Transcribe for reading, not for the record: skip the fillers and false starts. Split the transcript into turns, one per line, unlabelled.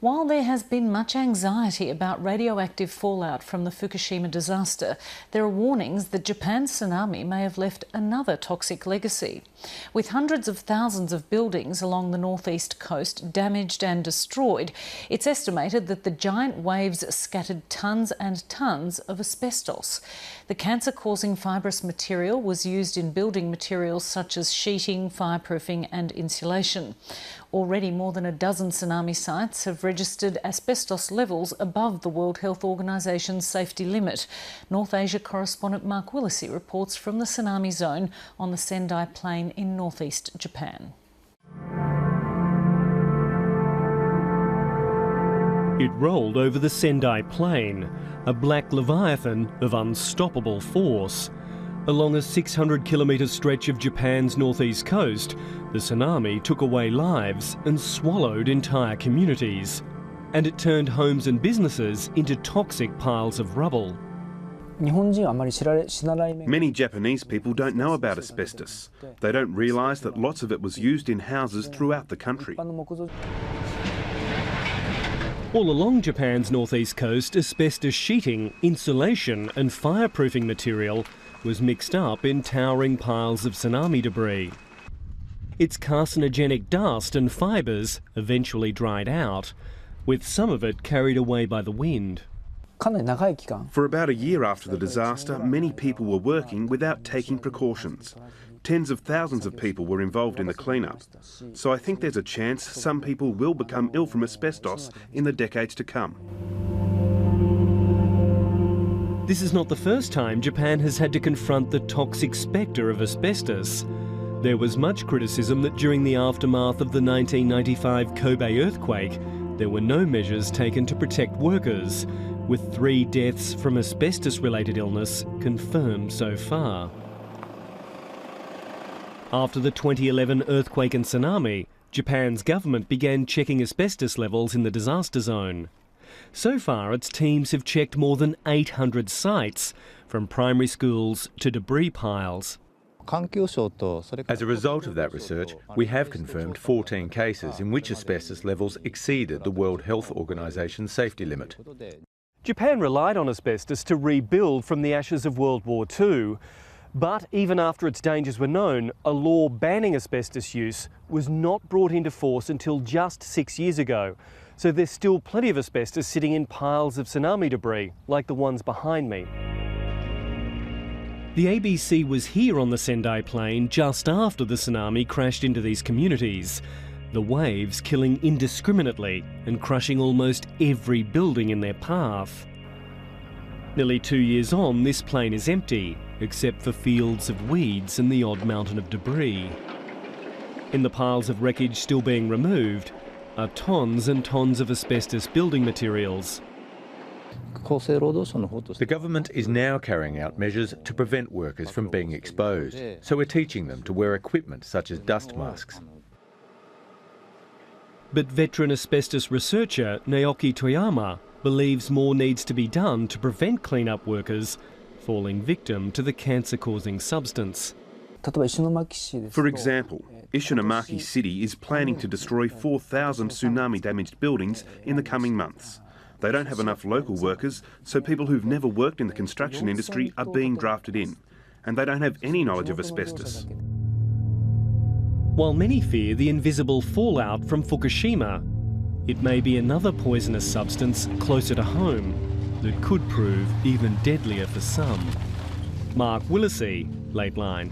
While there has been much anxiety about radioactive fallout from the Fukushima disaster, there are warnings that Japan's tsunami may have left another toxic legacy. With hundreds of thousands of buildings along the northeast coast damaged and destroyed, it's estimated that the giant waves scattered tons and tons of asbestos. The cancer-causing fibrous material was used in building materials such as sheeting, fireproofing and insulation. Already more than a dozen tsunami sites have registered asbestos levels above the World Health Organisation's safety limit. North Asia correspondent Mark Willesee reports from the tsunami zone on the Sendai Plain in northeast Japan.
It rolled over the Sendai Plain, a black leviathan of unstoppable force. Along a 600-kilometre stretch of Japan's northeast coast, the tsunami took away lives and swallowed entire communities. And it turned homes and businesses into toxic piles of rubble.
Many Japanese people don't know about asbestos. They don't realise that lots of it was used in houses throughout the country.
All along Japan's northeast coast, asbestos sheeting, insulation and fireproofing material was mixed up in towering piles of tsunami debris. Its carcinogenic dust and fibres eventually dried out, with some of it carried away by the wind.
For about a year after the disaster, many people were working without taking precautions. Tens of thousands of people were involved in the clean-up. So I think there's a chance some people will become ill from asbestos in the decades to come.
This is not the first time Japan has had to confront the toxic spectre of asbestos. There was much criticism that during the aftermath of the 1995 Kobe earthquake, there were no measures taken to protect workers, with 3 deaths from asbestos-related illness confirmed so far. After the 2011 earthquake and tsunami, Japan's government began checking asbestos levels in the disaster zone. So far, its teams have checked more than 800 sites, from primary schools to debris piles.
As a result of that research, we have confirmed 14 cases in which asbestos levels exceeded the World Health Organisation's safety limit.
Japan relied on asbestos to rebuild from the ashes of World War II. But even after its dangers were known, a law banning asbestos use was not brought into force until just 6 years ago. So there's still plenty of asbestos sitting in piles of tsunami debris, like the ones behind me. The ABC was here on the Sendai Plain just after the tsunami crashed into these communities, the waves killing indiscriminately and crushing almost every building in their path. Nearly 2 years on, this plain is empty, except for fields of weeds and the odd mountain of debris. In the piles of wreckage still being removed are tons and tons of asbestos building materials.
The government is now carrying out measures to prevent workers from being exposed, so we're teaching them to wear equipment such as dust masks.
But veteran asbestos researcher Naoki Toyama believes more needs to be done to prevent clean-up workers falling victim to the cancer-causing substance.
For example, Ishinomaki City is planning to destroy 4,000 tsunami-damaged buildings in the coming months. They don't have enough local workers, so people who've never worked in the construction industry are being drafted in, and they don't have any knowledge of asbestos.
While many fear the invisible fallout from Fukushima, it may be another poisonous substance closer to home that could prove even deadlier for some. Mark Willesee, Late Line.